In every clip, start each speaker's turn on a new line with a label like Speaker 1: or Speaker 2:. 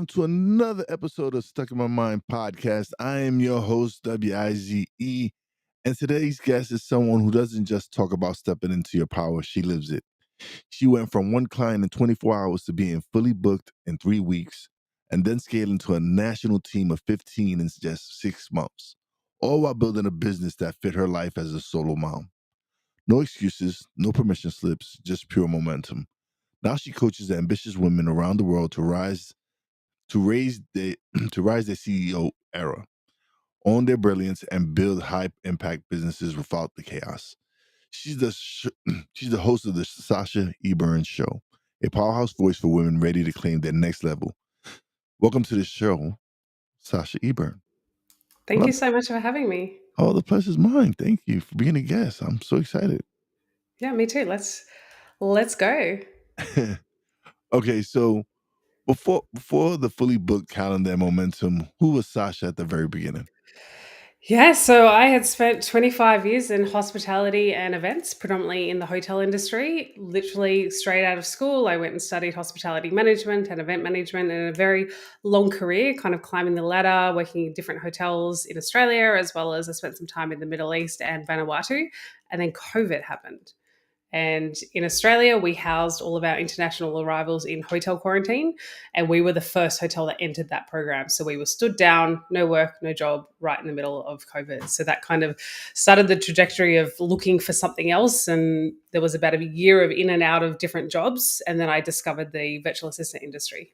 Speaker 1: welcome to another episode of Stuck in My Mind podcast. I am your host, Wize, and today's guest is someone who doesn't just talk about stepping into your power, she lives it. She went from one client in 24 hours to being fully booked in 3 weeks, and then scaling to a national team of 15 in just 6 months, all while building a business that fit her life as a solo mom. No excuses, no permission slips, just pure momentum. Now she coaches ambitious women around the world to raise the to rise their CEO era, own their brilliance, and build high impact businesses without the chaos. She's she's the host of the Sasha Eburne Show, a powerhouse voice for women ready to claim their next level. Welcome to the show, Sasha Eburne.
Speaker 2: Thank you so much for having me.
Speaker 1: Oh, the pleasure's mine. Thank you for being a guest. I'm so excited.
Speaker 2: Yeah, me too. Let's go.
Speaker 1: Okay, so before the fully booked calendar and momentum, who was Sasha at the very beginning?
Speaker 2: Yeah, so I had spent 25 years in hospitality and events, predominantly in the hotel industry. Literally straight out of school, I went and studied hospitality management and event management in a very long career, kind of climbing the ladder, working in different hotels in Australia, as well as I spent some time in the Middle East and Vanuatu. And then COVID happened. And in Australia, we housed all of our international arrivals in hotel quarantine. And we were the first hotel that entered that program. So we were stood down, no work, no job, right in the middle of COVID. So that kind of started the trajectory of looking for something else. And there was about a year of in and out of different jobs. And then I discovered the virtual assistant industry.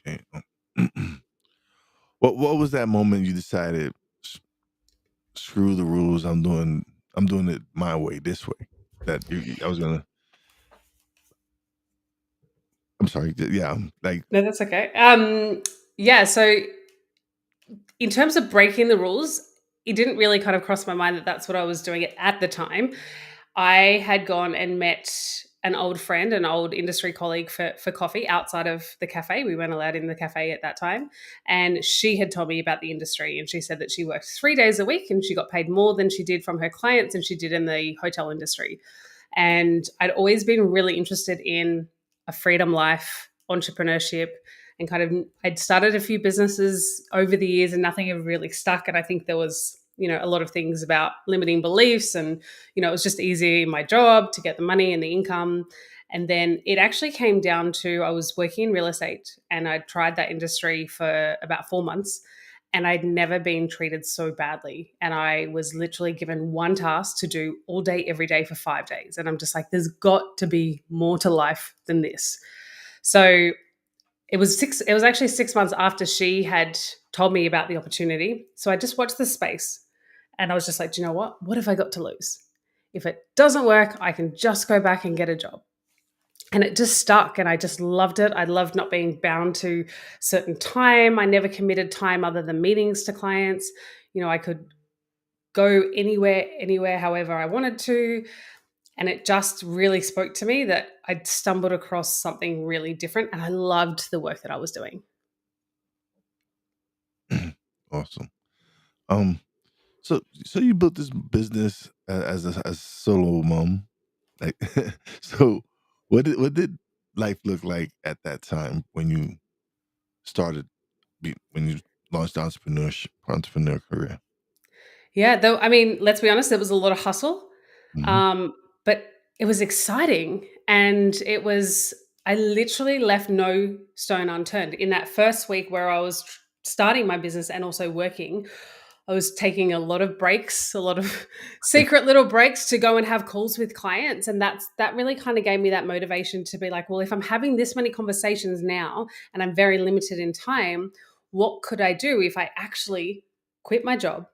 Speaker 1: Okay. What was that moment you decided, screw the rules, I'm doing it my way, this way? That I was gonna. I'm sorry. Yeah, like
Speaker 2: No, that's okay. Yeah, so in terms of breaking the rules, it didn't really kind of cross my mind that that's what I was doing at the time. I had gone and met an old friend, an old industry colleague for coffee outside of the cafe. We weren't allowed in the cafe at that time. And she had told me about the industry. And she said that she worked 3 days a week and she got paid more than she did from her clients and she did in the hotel industry. And I'd always been really interested in a freedom life, entrepreneurship, and kind of I'd started a few businesses over the years and nothing had really stuck. And I think there was, a lot of things about limiting beliefs and, it was just easy in my job to get the money and the income. And then it actually came down to I was working in real estate and I tried that industry for about 4 months and I'd never been treated so badly. And I was literally given one task to do all day, every day for 5 days. And I'm just like, there's got to be more to life than this. So it was actually 6 months after she had told me about the opportunity. So I just watched the space and I was just like, do you know what have I got to lose? If it doesn't work, I can just go back and get a job. And it just stuck and I just loved it. I loved not being bound to certain time. I never committed time other than meetings to clients. I could go anywhere, however I wanted to. And it just really spoke to me that I'd stumbled across something really different and I loved the work that I was doing.
Speaker 1: awesome. Um, so you built this business as a solo mom, like so. What did life look like at that time when you started when you launched the entrepreneur career?
Speaker 2: Yeah, though, I mean, let's be honest, there was a lot of hustle,
Speaker 1: Hmm.
Speaker 2: um, but it was exciting. And I literally left no stone unturned. In that first week where I was starting my business and also working, I was taking a lot of breaks, a lot of secret little breaks to go and have calls with clients. And that really kind of gave me that motivation to be like, well, if I'm having this many conversations now and I'm very limited in time, what could I do if I actually quit my job?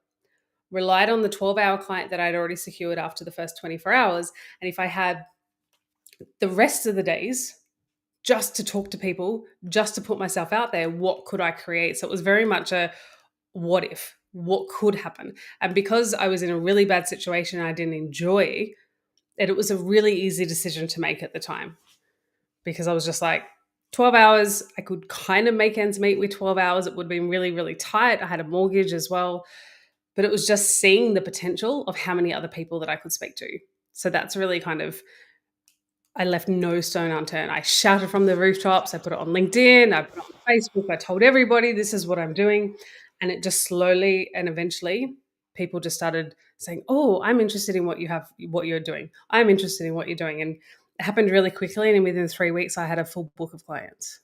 Speaker 2: Relied on the 12-hour client that I'd already secured after the first 24 hours. And if I had the rest of the days just to talk to people, just to put myself out there, what could I create? So it was very much a what if, what could happen? And because I was in a really bad situation I didn't enjoy it was a really easy decision to make at the time because I was just like, 12 hours, I could kind of make ends meet with 12 hours. It would have been really, really tight. I had a mortgage as well. But it was just seeing the potential of how many other people that I could speak to. So that's really kind of I left no stone unturned. I shouted from the rooftops. I put it on LinkedIn. I put it on Facebook. I told everybody this is what I'm doing. And it just slowly and eventually people just started saying, "Oh, I'm interested in what you're doing. I'm interested in what you're doing." And it happened really quickly. And within 3 weeks, I had a full book of clients.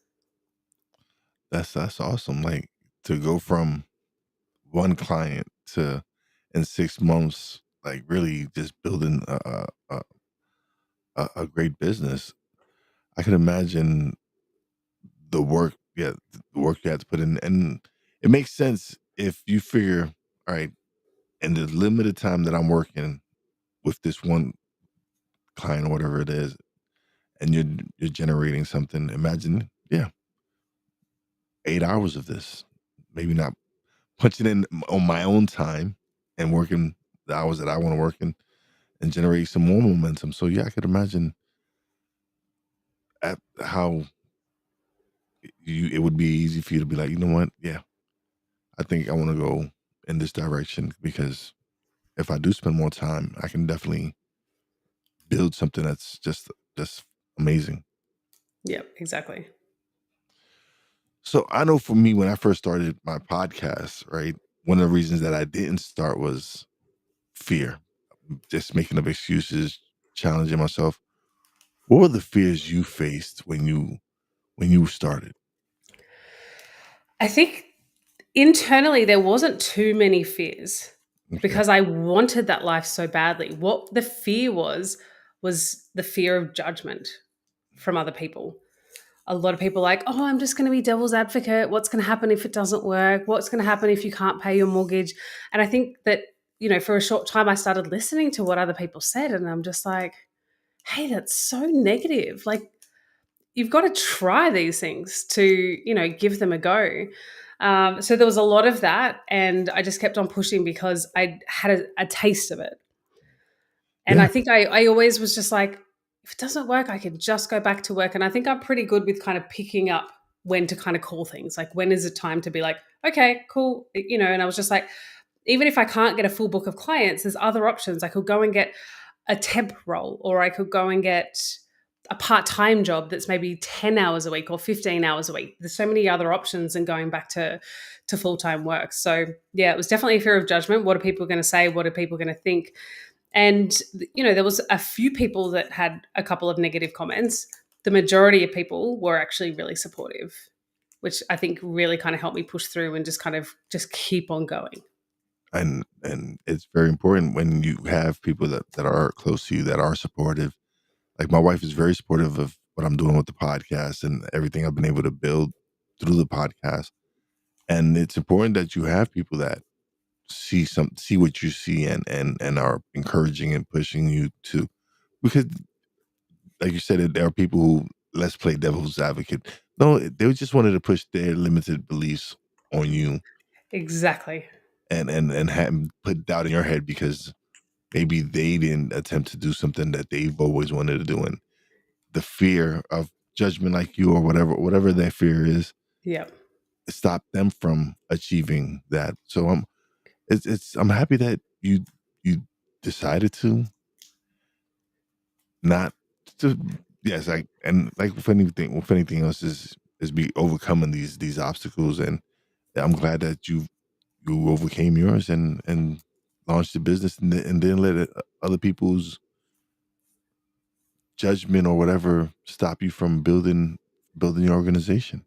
Speaker 1: That's awesome. Like to go from one client to in 6 months, like really just building a great business. I can imagine the work, yeah, the work you have to put in, and it makes sense if you figure, all right, in the limited time that I'm working with this one client or whatever it is, and you're generating something. Imagine, yeah, 8 hours of this, maybe not punching in on my own time and working the hours that I want to work in and generate some more momentum. So yeah, I could imagine at how it would be easy for you to be like, you know what, yeah, I think I want to go in this direction because if I do spend more time, I can definitely build something that's just amazing.
Speaker 2: Yep, exactly.
Speaker 1: So I know for me, when I first started my podcast, right, one of the reasons that I didn't start was fear, just making up excuses, challenging myself. What were the fears you faced when you started?
Speaker 2: I think internally there wasn't too many fears
Speaker 1: Okay.
Speaker 2: because I wanted that life so badly. What the fear was the fear of judgment from other people. A lot of people are like, "Oh, I'm just going to be devil's advocate. What's going to happen if it doesn't work? What's going to happen if you can't pay your mortgage?" And I think that, for a short time I started listening to what other people said and I'm just like, "Hey, that's so negative. Like you've got to try these things to, give them a go." So there was a lot of that and I just kept on pushing because I had a taste of it. And I
Speaker 1: Yeah.
Speaker 2: think I always was just like, if it doesn't work, I can just go back to work. And I think I'm pretty good with kind of picking up when to kind of call things. Like, when is it time to be like, okay, cool. And I was just like, even if I can't get a full book of clients, there's other options. I could go and get a temp role, or I could go and get a part-time job that's maybe 10 hours a week or 15 hours a week. There's so many other options than going back to full-time work. So yeah, it was definitely a fear of judgment. What are people going to say? What are people going to think? And there was a few people that had a couple of negative comments. The majority of people were actually really supportive, which I think really kind of helped me push through and just kind of just keep on going.
Speaker 1: And it's very important when you have people that are close to you that are supportive. Like my wife is very supportive of what I'm doing with the podcast and everything I've been able to build through the podcast. And it's important that you have people that see what you see and are encouraging and pushing you to, because like you said, there are people who, let's play devil's advocate. No, they just wanted to push their limited beliefs on you
Speaker 2: Exactly.
Speaker 1: and put doubt in your head because maybe they didn't attempt to do something that they've always wanted to do, and the fear of judgment, like you, or whatever their fear is,
Speaker 2: Yep.
Speaker 1: stop them from achieving that. So I'm happy that you decided to not to, yes, like, and like with anything else is be overcoming these obstacles, and I'm glad that you overcame yours and launched the business and didn't let other people's judgment or whatever stop you from building your organization.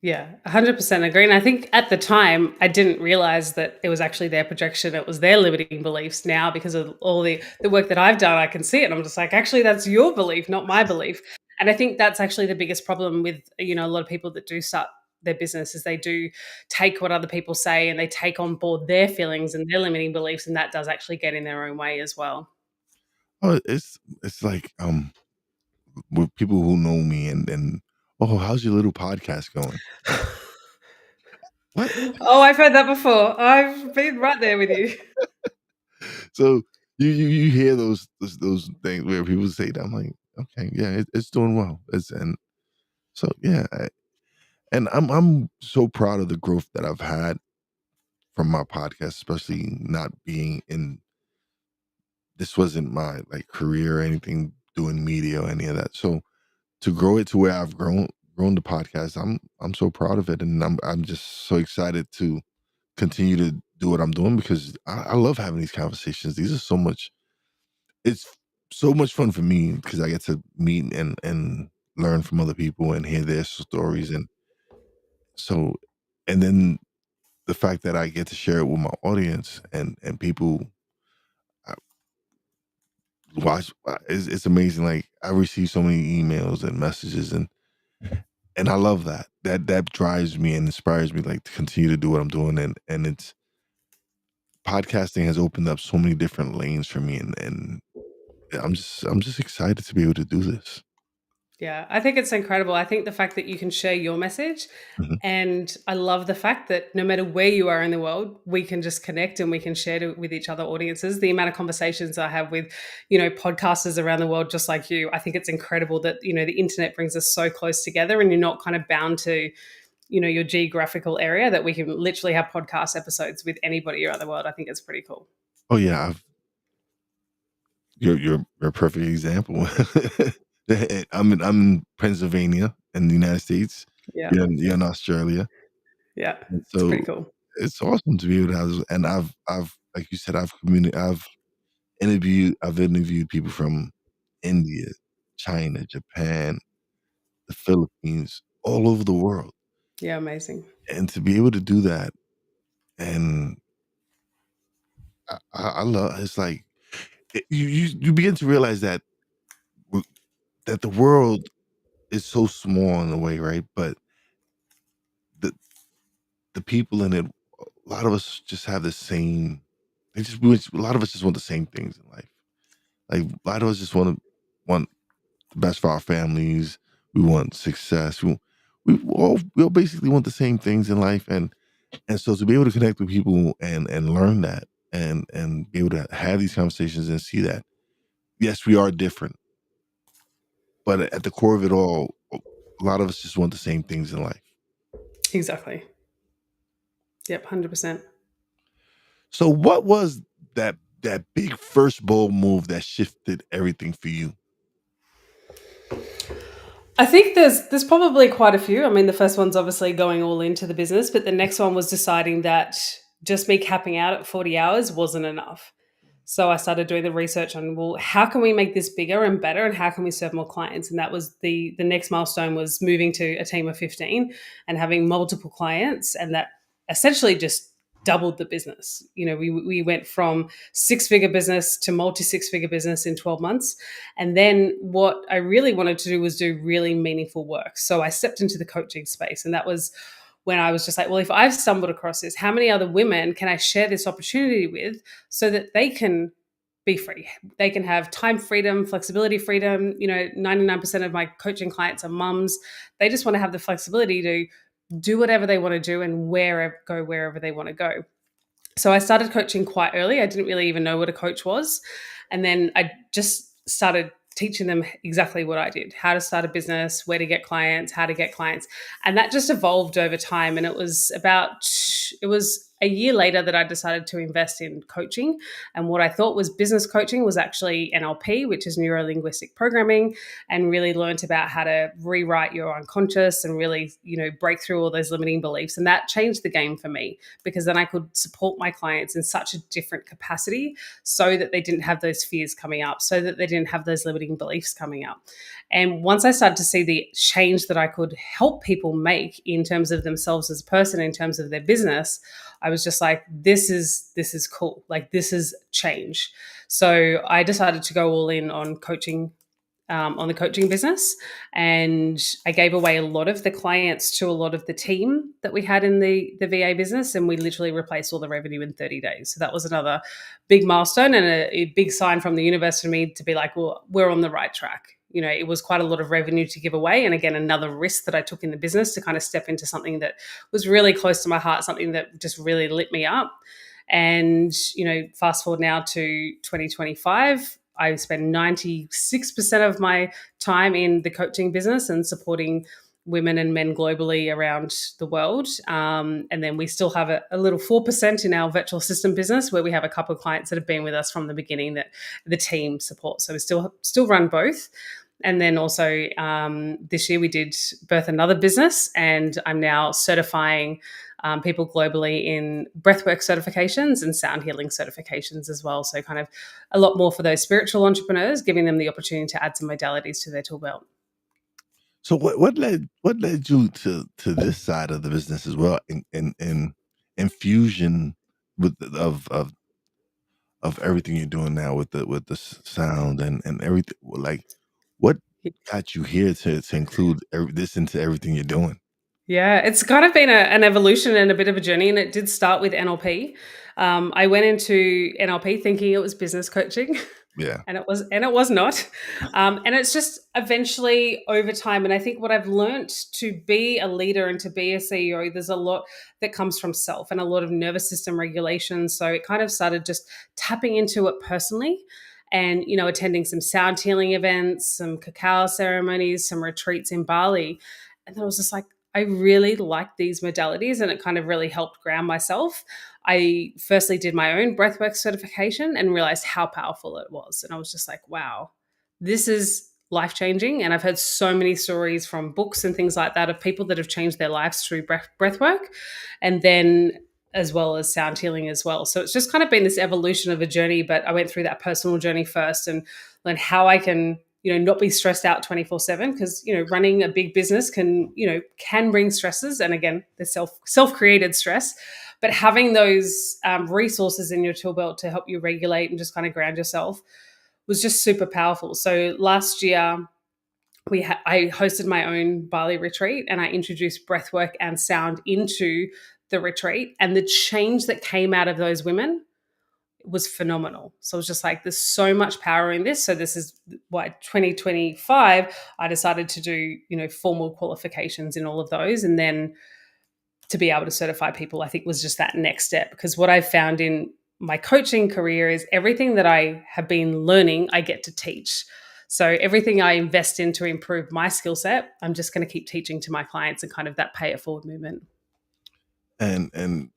Speaker 2: Yeah, 100% agree. And I think at the time, I didn't realize that it was actually their projection. It was their limiting beliefs. Now, because of all the work that I've done, I can see it. I'm just like, actually, that's your belief, not my belief. And I think that's actually the biggest problem with, a lot of people that do start their business is they do take what other people say and they take on board their feelings and their limiting beliefs. And that does actually get in their own way as well.
Speaker 1: Oh, it's like with people who know me and oh, how's your little podcast going? What?
Speaker 2: Oh, I've heard that before. I've been right there with you.
Speaker 1: So you hear those things where people say that, I'm like, okay, yeah, it's doing well. It's and so yeah, and I'm so proud of the growth that I've had from my podcast, especially not being in, this wasn't my like career or anything doing media or any of that. So to grow it to where I've grown the podcast, I'm so proud of it, and I'm just so excited to continue to do what I'm doing because I love having these conversations. These are so much. It's so much fun for me because I get to meet and learn from other people and hear their stories, and so and then the fact that I get to share it with my audience and people uh, watch it's amazing. Like I receive so many emails and messages, and I love that. That drives me and inspires me, like, to continue to do what I'm doing, and it's podcasting has opened up so many different lanes for me, and I'm just excited to be able to do this.
Speaker 2: Yeah, I think it's incredible. I think the fact that you can share your message,
Speaker 1: Mhm.
Speaker 2: and I love the fact that no matter where you are in the world, we can just connect and we can share with each other audiences. The amount of conversations I have with, podcasters around the world just like you, I think it's incredible that, the internet brings us so close together and you're not kind of bound to, your geographical area, that we can literally have podcast episodes with anybody around the world. I think it's pretty cool.
Speaker 1: Oh, yeah, you're a perfect example. I'm in Pennsylvania in the United States.
Speaker 2: Yeah.
Speaker 1: You're in Australia,
Speaker 2: Yeah.
Speaker 1: and
Speaker 2: It's
Speaker 1: so
Speaker 2: pretty cool.
Speaker 1: it's awesome to be able to have this, and I've like you said, I've interviewed people from India, China, Japan, the Philippines, all over the world,
Speaker 2: Yeah. Amazing.
Speaker 1: and to be able to do that, and I love it's like you begin to realize that w that the world is so small in a way, right? But the the people in it, a lot of us just have the same a lot of us just want the same things in life. Like, a lot of us just want the best for our families. We want success. We all basically want the same things in life, and so to be able to connect with people and learn that and be able to have these conversations and see that, yes, we are different, but at the core of it all, a lot of us just want the same things in life.
Speaker 2: Exactly. Yep. 100%.
Speaker 1: So what was that big first bold move that shifted everything for you?
Speaker 2: I think there's probably quite a few. I mean, the first one's obviously going all into the business, but the next one was deciding that just me capping out at 40 hours wasn't enough. So I started doing the research on, well, how can we make this bigger and better, and how can we serve more clients? And that was the next milestone, was moving to a team of 15 and having multiple clients, and that essentially just doubled the business. We went from six-figure business to multi-six-figure business in 12 months. And then what I really wanted to do was do really meaningful work. So I stepped into the coaching space, and that was when I was just like, well, if I've stumbled across this, how many other women can I share this opportunity with so that they can be free? They can have time freedom, flexibility freedom. 99% of my coaching clients are mums. They just want to have the flexibility to do whatever they want to do and go wherever they want to go. So I started coaching quite early. I didn't really even know what a coach was. And then I just started teaching them exactly what I did: how to start a business, where to get clients, how to get clients. And that just evolved over time. And it was a year later that I decided to invest in coaching. And what I thought was business coaching was actually NLP, which is neuro linguistic programming, and really learned about how to rewrite your unconscious and really, break through all those limiting beliefs. And that changed the game for me, because then I could support my clients in such a different capacity, so that they didn't have those fears coming up, so that they didn't have those limiting beliefs coming up. And once I started to see the change that I could help people make in terms of themselves as a person, in terms of their business, I was just like, this is cool. Like, this is change. So I decided to go all in on coaching, on the coaching business. And I gave away a lot of the clients to a lot of the team that we had in the VA business. And we literally replaced all the revenue in 30 days. So that was another big milestone and a big sign from the universe for me to be like, well, we're on the right track. It was quite a lot of revenue to give away. And again, another risk that I took in the business to kind of step into something that was really close to my heart, something that just really lit me up. And, fast forward now to 2025, I spend 96% of my time in the coaching business and supporting women and men globally around the world. And then we still have a little 4% in our virtual assistant business, where we have a couple of clients that have been with us from the beginning that the team supports. So we still run both. And then also this year we did birth another business, and I'm now certifying people globally in breathwork certifications and sound healing certifications as well. So kind of a lot more for those spiritual entrepreneurs, giving them the opportunity to add some modalities to their tool belt.
Speaker 1: So what led you to this side of the business as well, in infusion with of everything you're doing now with the sound and everything? Like, what got you here to include this into everything you're doing?
Speaker 2: Yeah, it's kind of been an evolution and a bit of a journey, and it did start with NLP. I went into NLP thinking it was business coaching,
Speaker 1: Yeah.
Speaker 2: and it was not. And it's just eventually over time. And I think what I've learned to be a leader and to be a CEO, there's a lot that comes from self and a lot of nervous system regulation. So it kind of started just tapping into it personally. And, attending some sound healing events, some cacao ceremonies, some retreats in Bali. And then I was just like, I really like these modalities, and it kind of really helped ground myself. I firstly did my own breathwork certification and realized how powerful it was. And I was just like, wow, this is life changing. And I've heard so many stories from books and things like that of people that have changed their lives through breathwork, and then as well as sound healing as well. So it's just kind of been this evolution of a journey. But I went through that personal journey first and learned how I can not be stressed out 24/7, because running a big business can bring stresses, and again, the self-created stress. But having those resources in your tool belt to help you regulate and just kind of ground yourself was just super powerful. So last year I hosted my own Bali retreat, and I introduced breathwork and sound into the retreat, and the change that came out of those women was phenomenal. So I was just like, there's so much power in this. So this is why 2025, I decided to do, formal qualifications in all of those. And then to be able to certify people, I think was just that next step. Because what I've found in my coaching career is everything that I have been learning, I get to teach. So everything I invest in to improve my skill set, I'm just going to keep teaching to my clients, and kind of that pay it forward movement.
Speaker 1: And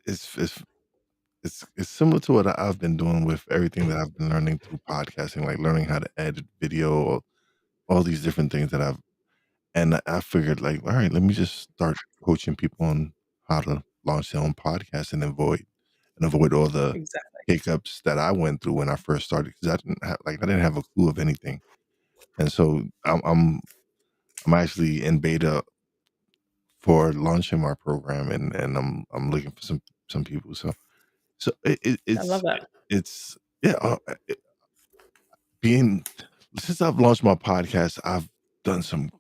Speaker 1: it's it's similar to what I've been doing with everything that I've been learning through podcasting, like learning how to edit video, all these different things that I figured, like, all right, let me just start coaching people on how to launch their own podcast and avoid all the
Speaker 2: Exactly.
Speaker 1: hiccups that I went through when I first started, because I didn't have a clue of anything. And so I'm actually in beta for launching my program, and I'm looking for some people. So
Speaker 2: I love that.
Speaker 1: it's yeah. Being Since I've launched my podcast, I've done some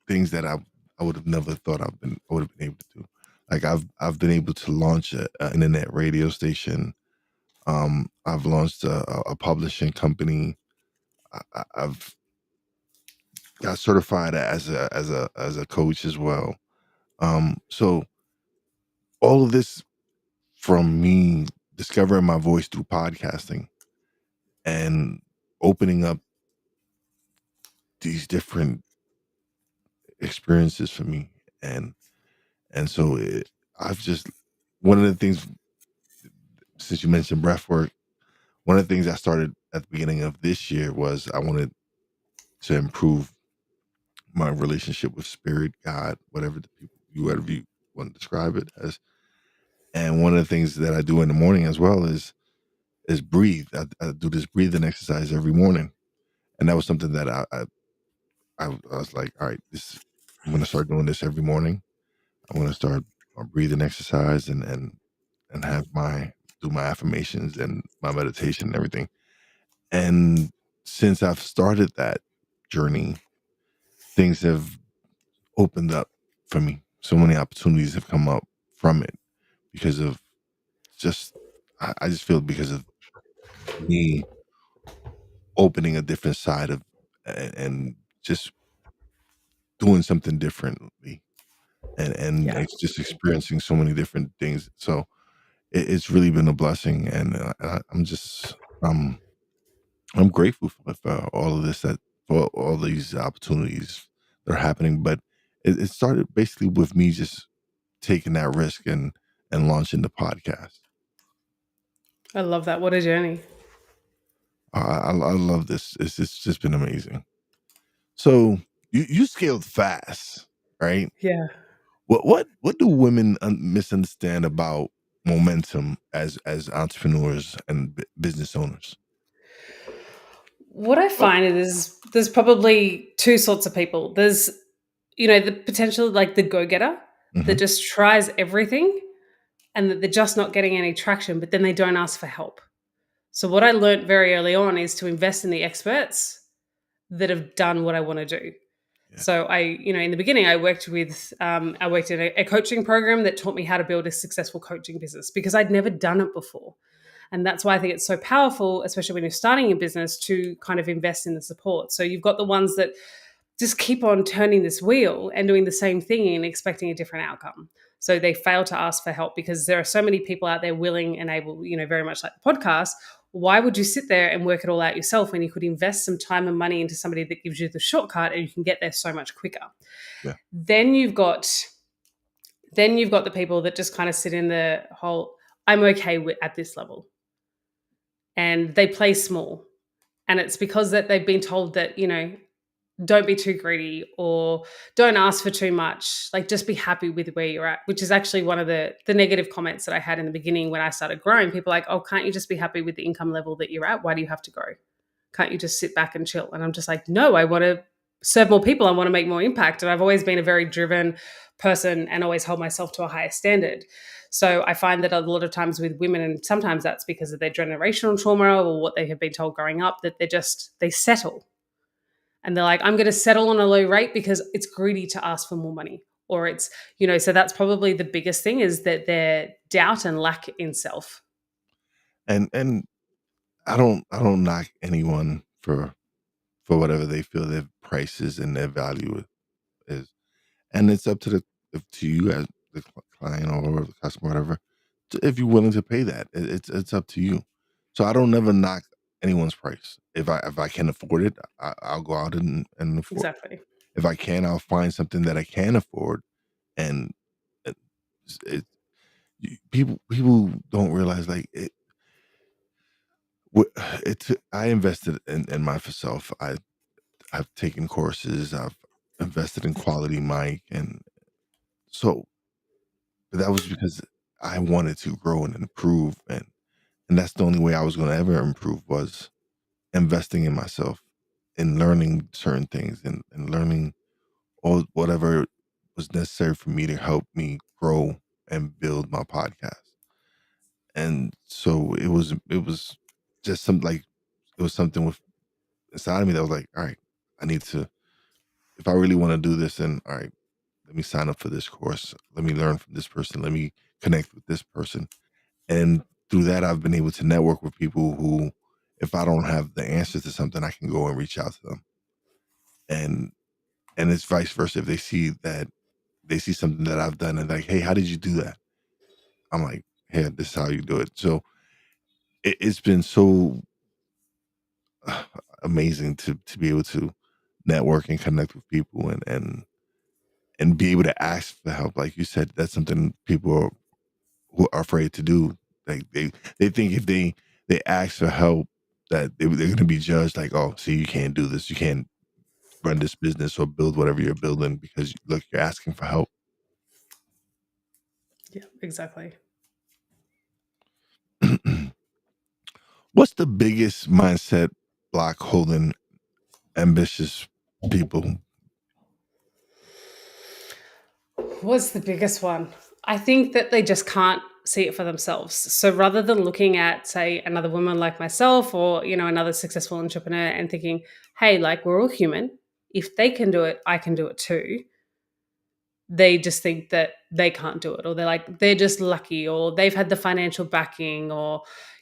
Speaker 1: things that I would have never thought I would have been able to do. Like, I've been able to launch a internet radio station. I've launched a publishing company. I've got certified as a coach as well. So all of this from me discovering my voice through podcasting and opening up these different experiences for me. And so I've just one of the things, since you mentioned breath work, one of the things I started at the beginning of this year was I wanted to improve my relationship with spirit, God, whatever whatever you want to describe it as. And one of the things that I do in the morning as well is breathe. I do this breathing exercise every morning, and that was something that I was like, all right, I'm going to start doing this every morning. I'm going to start my breathing exercise and have my do my affirmations and my meditation and everything. And since I've started that journey, things have opened up for me. So many opportunities have come up from it because of just I just feel because of me opening a different side of and just doing something differently and
Speaker 2: Yeah.
Speaker 1: just experiencing so many different things. So it's really been a blessing, and I'm just I'm grateful for all of this, that for all these opportunities that are happening. But it started basically with me just taking that risk and launching the podcast.
Speaker 2: I love that. What a journey.
Speaker 1: I love this. It's just been amazing. So you scaled fast, right?
Speaker 2: Yeah.
Speaker 1: What do women misunderstand about momentum as entrepreneurs and business owners?
Speaker 2: What I find is there's probably two sorts of people. There's, the potential, like the go-getter that
Speaker 1: Hmm.
Speaker 2: just tries everything and that they're just not getting any traction, but then they don't ask for help. So what I learned very early on is to invest in the experts that have done what I want to do.
Speaker 1: Yeah,
Speaker 2: So in the beginning, I worked in a coaching program that taught me how to build a successful coaching business because I'd never done it before. And that's why I think it's so powerful, especially when you're starting a business, to kind of invest in the support. So you've got the ones that just keep on turning this wheel and doing the same thing and expecting a different outcome. So they fail to ask for help because there are so many people out there willing and able, very much like the podcast. Why would you sit there and work it all out yourself when you could invest some time and money into somebody that gives you the shortcut and you can get there so much quicker?
Speaker 1: yeah,
Speaker 2: Then you've got the people that just kind of sit in the whole I'm okay with at this level and they play small. And it's because that they've been told that, don't be too greedy or don't ask for too much. Like just be happy with where you're at, which is actually one of the negative comments that I had in the beginning when I started growing. People are like, oh, can't you just be happy with the income level that you're at? Why do you have to grow? Can't you just sit back and chill? And I'm just like, no, I want to serve more people. I want to make more impact. And I've always been a very driven person and always hold myself to a higher standard. So I find that a lot of times with women, and sometimes that's because of their generational trauma or what they have been told growing up, that they settle and they're like, I'm going to settle on a low rate because it's greedy to ask for more money. Or it's, so that's probably the biggest thing is that their doubt and lack in self.
Speaker 1: and I don't knock anyone for whatever they feel their price is and their value is, and it's up to to you as the client or the customer, whatever, if you're willing to pay that. It's up to you. So I don't never knock anyone's price. If I can afford it, I'll go out and afford.
Speaker 2: Exactly.
Speaker 1: If I can, I'll find something that I can afford, and it, it people don't realize like it. It's I invested in myself. I've taken courses. I've invested in quality mic, and so that was because I wanted to grow and improve, and that's the only way I was going to ever improve was investing in myself and learning certain things and learning all whatever was necessary for me to help me grow and build my podcast. And so it was just some like it was something with inside of me that was like, all right, I need to if I really want to do this, then all right, let me sign up for this course. Let me learn from this person. Let me connect with this person. And through that, I've been able to network with people who, if I don't have the answer to something, I can go and reach out to them. And it's vice versa. If they see something that I've done and like, hey, how did you do that? I'm like, hey, this is how you do it. So it's been so amazing to be able to network and connect with people and be able to ask for help. Like you said, that's something people who are afraid to do. Like they think if they ask for help that they're going to be judged. Like, oh, see, you can't do this. You can't run this business or build whatever you're building because look, you're asking for help.
Speaker 2: Yeah, exactly.
Speaker 1: What's the biggest mindset block holding ambitious people?
Speaker 2: What's the biggest one? I think that they just can't see it for themselves. So rather than looking at, say, another woman like myself or, another successful entrepreneur and thinking, hey, like we're all human. If they can do it, I can do it too. They just think that they can't do it, or they're like, they're just lucky, or they've had the financial backing, or,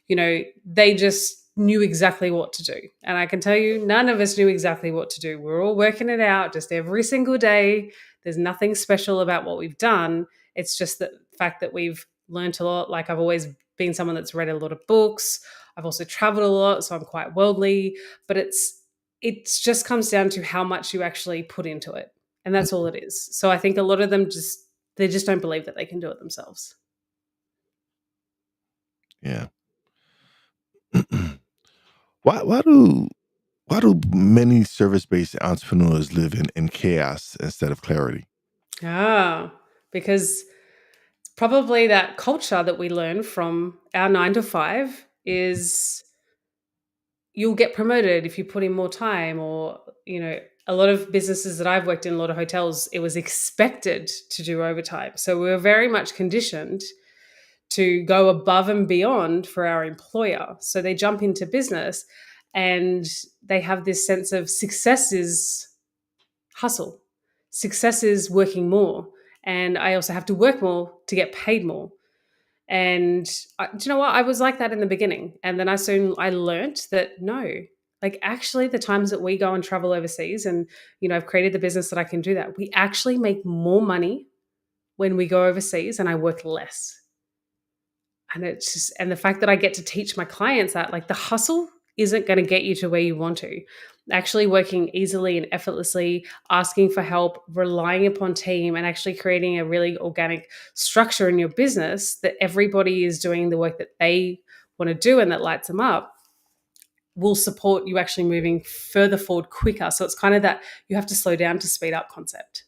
Speaker 2: they just knew exactly what to do. And I can tell you, none of us knew exactly what to do. We're all working it out just every single day. There's nothing special about what we've done. It's just the fact that we've learned a lot. Like I've always been someone that's read a lot of books. I've also traveled a lot, so I'm quite worldly, but it just comes down to how much you actually put into it. And that's all it is. So I think a lot of them they just don't believe that they can do it themselves.
Speaker 1: Yeah. Why do many service-based entrepreneurs live in chaos instead of clarity?
Speaker 2: Ah, because probably that culture that we learn from our 9 to 5 is you'll get promoted if you put in more time, or a lot of businesses that I've worked in, a lot of hotels, it was expected to do overtime. So we were very much conditioned to go above and beyond for our employer. So they jump into business and they have this sense of success is hustle. Success is working more. And I also have to work more to get paid more. And do you know what? I was like that in the beginning. And then I learnt that no, like actually the times that we go and travel overseas and, I've created the business that I can do that. We actually make more money when we go overseas and I work less. And it's just, and the fact that I get to teach my clients that like the hustle isn't going to get you to where you want to. Actually working easily and effortlessly, asking for help, relying upon team, and actually creating a really organic structure in your business that everybody is doing the work that they want to do and that lights them up will support you actually moving further forward quicker. So it's kind of that you have to slow down to speed up concept.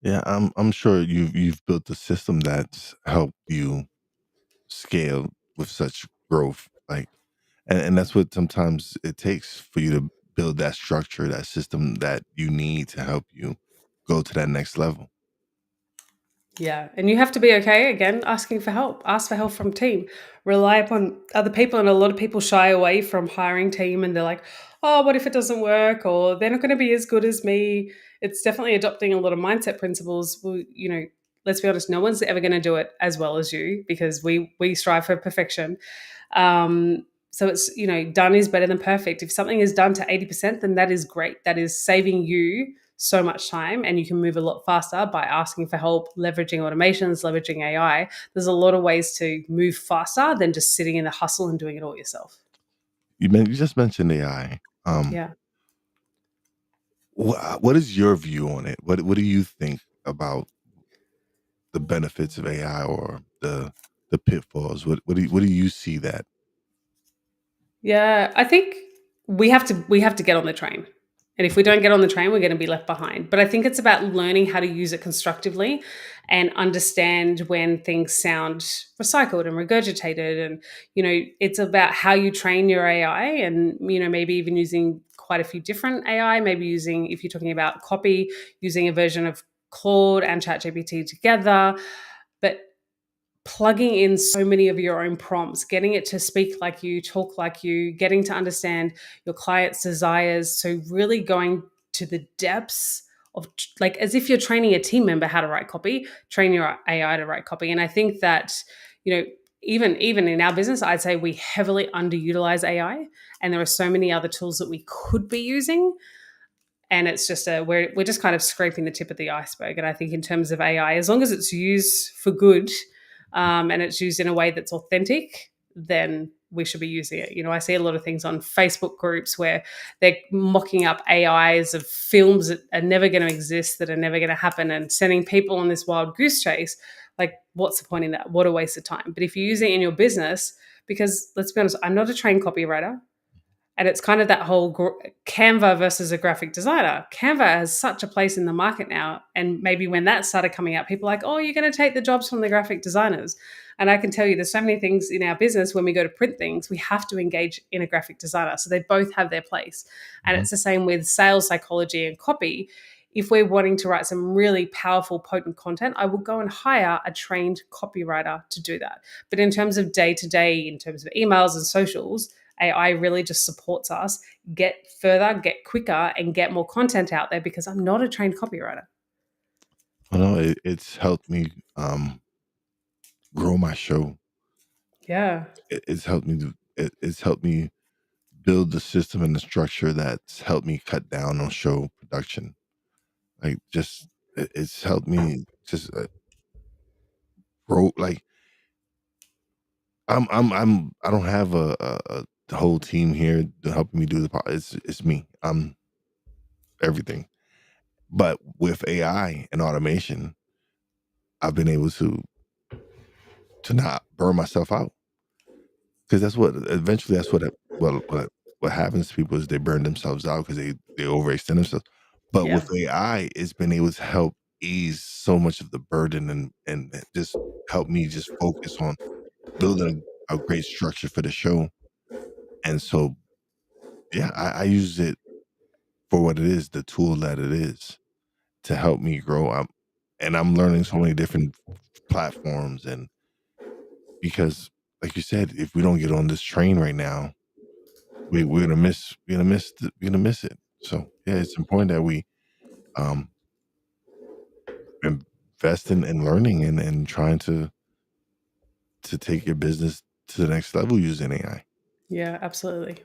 Speaker 1: Yeah, I'm sure you've built a system that's helped you scale with such growth. Like, and that's what sometimes it takes for you to build that structure, that system that you need to help you go to that next level.
Speaker 2: Yeah, and you have to be okay again asking for help. Ask for help from team. Rely upon other people, and a lot of people shy away from hiring team, and they're like, "Oh, what if it doesn't work?" Or they're not going to be as good as me. It's definitely adopting a lot of mindset principles. Well, let's be honest, no one's ever going to do it as well as you because we strive for perfection. So it's done is better than perfect. If something is done to 80%, then that is great. That is saving you so much time, and you can move a lot faster by asking for help, leveraging automations, leveraging AI. There's a lot of ways to move faster than just sitting in the hustle and doing it all yourself.
Speaker 1: You just mentioned AI.
Speaker 2: Yeah.
Speaker 1: What is your view on it? What do you think about the benefits of AI or the pitfalls? What do you see that?
Speaker 2: Yeah, I think we have to get on the train. And if we don't get on the train, we're going to be left behind. But I think it's about learning how to use it constructively and understand when things sound recycled and regurgitated. And, it's about how you train your AI and, maybe even using quite a few different AI, maybe using, if you're talking about copy, using a version of Claude and ChatGPT together. But plugging in so many of your own prompts, getting it to speak like you, talk like you, getting to understand your client's desires. So, really going to the depths of like as if you're training a team member how to write copy, train your AI to write copy. And I think that, you know, even in our business, I'd say we heavily underutilize AI, and there are so many other tools that we could be using, and it's just we're just kind of scraping the tip of the iceberg. And I think in terms of AI, as long as it's used for good, and it's used in a way that's authentic, then we should be using it. I see a lot of things on Facebook groups where they're mocking up AIs of films that are never going to exist, that are never going to happen, and sending people on this wild goose chase. Like, what's the point in that? What a waste of time. But if you use it in your business, because let's be honest, I'm not a trained copywriter. And it's kind of that whole Canva versus a graphic designer. Canva has such a place in the market now. And maybe when that started coming out, people are like, oh, you're going to take the jobs from the graphic designers. And I can tell you there's so many things in our business when we go to print things, we have to engage in a graphic designer. So they both have their place. And
Speaker 1: Mhm.
Speaker 2: it's the same with sales psychology and copy. If we're wanting to write some really powerful, potent content, I will go and hire a trained copywriter to do that. But in terms of day to day, in terms of emails and socials, AI really just supports us get further, get quicker, and get more content out there because I'm not a trained copywriter.
Speaker 1: I know it's helped me grow my show.
Speaker 2: Yeah.
Speaker 1: It's helped me build the system and the structure that's helped me cut down on show production. Like just it's helped me just grow. Like I don't have a whole team here to help me do the it's me. I'm everything. But with AI and automation, I've been able to not burn myself out, because that's what eventually that's what happens to people is they burn themselves out because they overextend themselves. But
Speaker 2: Yeah.
Speaker 1: with AI, it's been able to help ease so much of the burden and just help me just focus on building a great structure for the show. And so, yeah, I use it for what it is, the tool that it is to help me grow. I'm learning so many different platforms, and because, like you said, if we don't get on this train right now, we're gonna miss it. So yeah, it's important that we um invest in learning and trying to take your business to the next level using AI.
Speaker 2: Yeah, absolutely.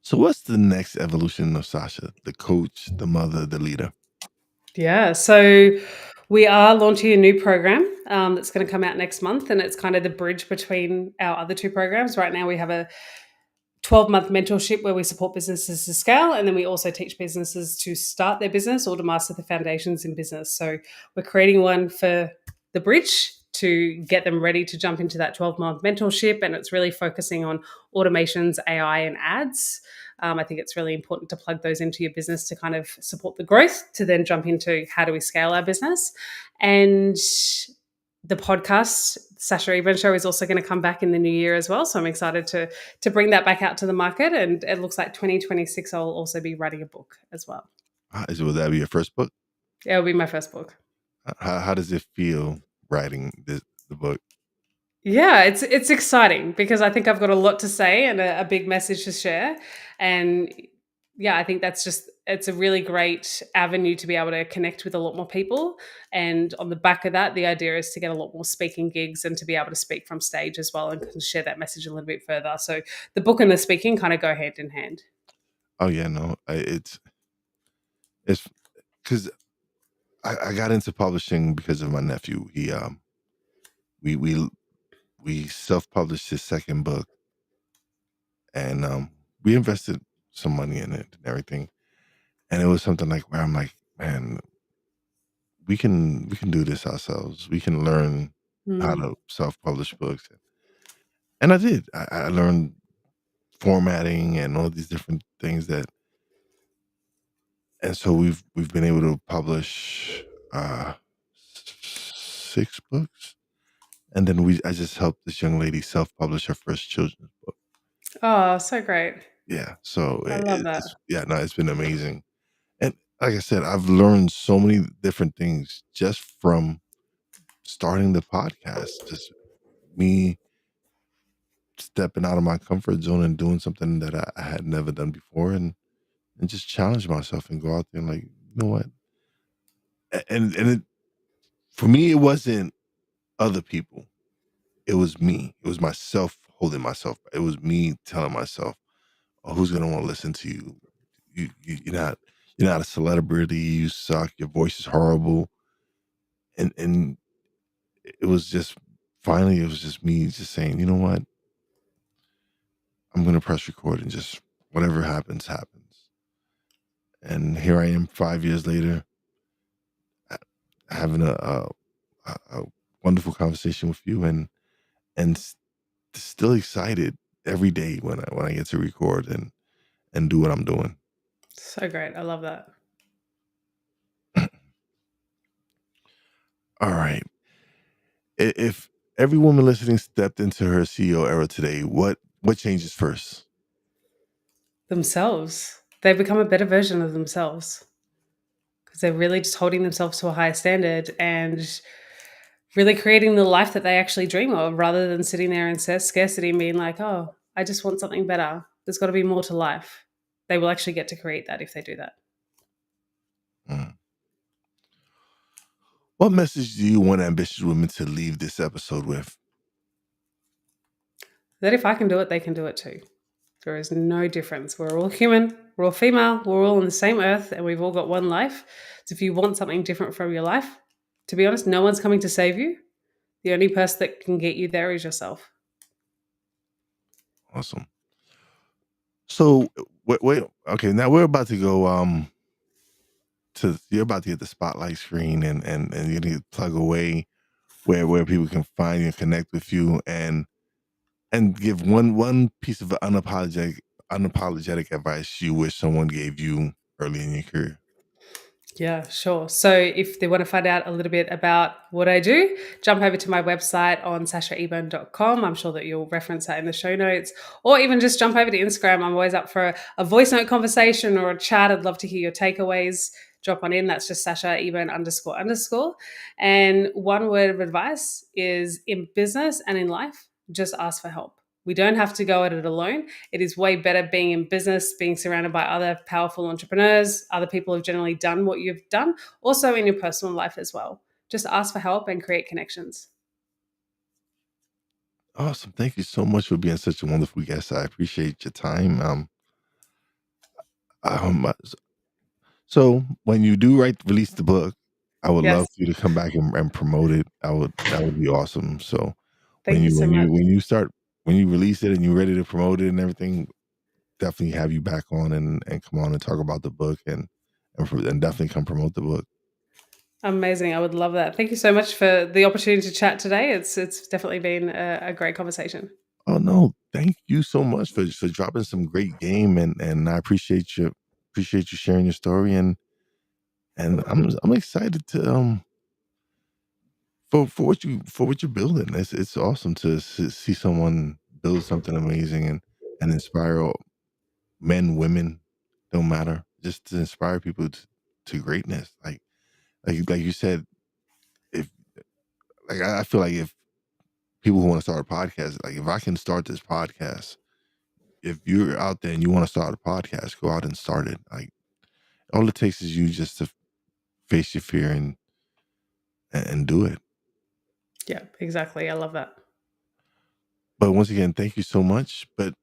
Speaker 1: So what's the next evolution of Sasha? The coach, the mother, the leader?
Speaker 2: Yeah. So we are launching a new program that's going to come out next month, and it's kind of the bridge between our other two programs. Right now, we have a 12-month mentorship where we support businesses to scale, and then we also teach businesses to start their business or to master the foundations in business. So we're creating one for the bridge to get them ready to jump into that 12-month mentorship, and it's really focusing on automations, AI, and ads. I think it's really important to plug those into your business to kind of support the growth, to then jump into how do we scale our business. And the podcast, Sasha Eburne Show, is also going to come back in the new year as well. So I'm excited to bring that back out to the market. And it looks like 2026, I'll also be writing a book as well.
Speaker 1: Will that be your first book?
Speaker 2: It'll be my first book.
Speaker 1: How does it feel writing the book?
Speaker 2: Yeah, it's exciting because I think I've got a lot to say and a big message to share. And yeah, I think that's just it's a really great avenue to be able to connect with a lot more people. And on the back of that, the idea is to get a lot more speaking gigs and to be able to speak from stage as well and share that message a little bit further. So the book and the speaking kind of go hand in hand.
Speaker 1: Oh yeah, no, it's because I got into publishing because of my nephew. He we we we self published his second book, and we invested some money in it and everything. And it was something like where I'm like, man, we can do this ourselves. We can learn how
Speaker 2: Mm.
Speaker 1: to self publish books, and I did. I learned formatting and all these different things that, and so we've been able to publish 6 books, and then I just helped this young lady self publish her first children's book.
Speaker 2: Oh, so great.
Speaker 1: Yeah, so
Speaker 2: I love that.
Speaker 1: it's yeah, no, it's been amazing. And like I said, I've learned so many different things just from starting the podcast. Just me stepping out of my comfort zone and doing something that I had never done before, and just challenge myself and go out there and like, you know what? And it, for me, it wasn't other people. It was me. It was myself holding myself. It was me telling myself, "Oh, who's gonna want to listen to you? You're not a celebrity. You suck. Your voice is horrible." And it was just finally it was just me just saying, you know what? I'm gonna press record and just whatever happens, happens. And here I am 5 years later, ha- having a wonderful conversation with you, and still excited every day when I get to record and do what I'm doing.
Speaker 2: So great. I love that.
Speaker 1: All right. If every woman listening stepped into her CEO era today, what changes first?
Speaker 2: Themselves. They become a better version of themselves because they're really just holding themselves to a higher standard and really creating the life that they actually dream of rather than sitting there in scarcity and being like, oh, I just want something better. There's got to be more to life. They will actually get to create that if they do that.
Speaker 1: Mm. What message do you want ambitious women to leave this episode with?
Speaker 2: That if I can do it, they can do it too. There is no difference. We're all human, we're all female, we're all on the same earth, and we've all got one life. So if you want something different from your life, to be honest, no one's coming to save you. The only person that can get you there is yourself.
Speaker 1: Awesome. So, wait. Okay, now we're about to go. You're about to get the spotlight screen, and you need to plug away where people can find you and connect with you, and give one piece of unapologetic advice you wish someone gave you early in your career.
Speaker 2: Yeah, sure. So if they want to find out a little bit about what I do, jump over to my website on sashaeburne.com. I'm sure that you'll reference that in the show notes, or even just jump over to Instagram. I'm always up for a voice note conversation or a chat. I'd love to hear your takeaways. Drop on in. That's just Sasha Eburne __. And one word of advice is, in business and in life, just ask for help. We don't have to go at it alone. It is way better being in business, being surrounded by other powerful entrepreneurs, other people who've generally done what you've done, also in your personal life as well. Just ask for help and create connections.
Speaker 1: Awesome. Thank you so much for being such a wonderful guest. I appreciate your time. Um, so when you do release the book, I would
Speaker 2: Yes.
Speaker 1: love for you to come back and promote it. That would be awesome. So
Speaker 2: Thank you so much.
Speaker 1: when you release it and you're ready to promote it and everything, definitely have you back on and come on and talk about the book and definitely come promote the book.
Speaker 2: Amazing. I would love that. Thank you so much for the opportunity to chat today. It's definitely been a great conversation.
Speaker 1: Oh no, thank you so much for dropping some great game and I appreciate you sharing your story and I'm excited to for what you're building. It's awesome to see someone build something amazing and inspire men, women, don't matter, just to inspire people to greatness. Like you said, if like I feel like if people who want to start a podcast, like if I can start this podcast, if you're out there and you want to start a podcast, go out and start it. Like all it takes is you just to face your fear and do it.
Speaker 2: Yeah, exactly. I love that.
Speaker 1: But once again, thank you so much. But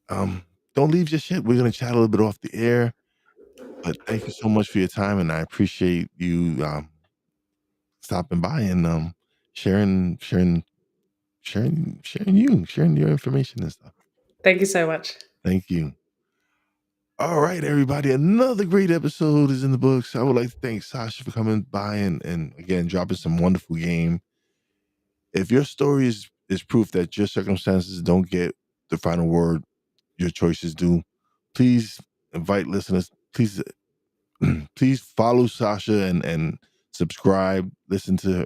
Speaker 1: don't leave just yet. We're gonna chat a little bit off the air. But thank you so much for your time, and I appreciate you stopping by and sharing sharing your information and stuff.
Speaker 2: Thank you so much.
Speaker 1: Thank you. All right, everybody. Another great episode is in the books. I would like to thank Sasha for coming by and again dropping some wonderful game. If your story is proof that your circumstances don't get the final word, your choices do, please invite listeners. Please follow Sasha and subscribe. Listen to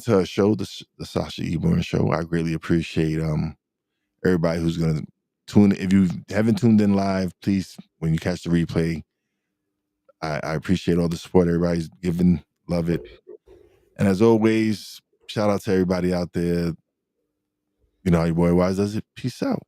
Speaker 1: her show, the Sasha Eburne Show. I greatly appreciate everybody who's gonna tune. If you haven't tuned in live, please when you catch the replay, I appreciate all the support everybody's giving. Love it. And as always, shout out to everybody out there. You know how your boy Wise does it. Peace out.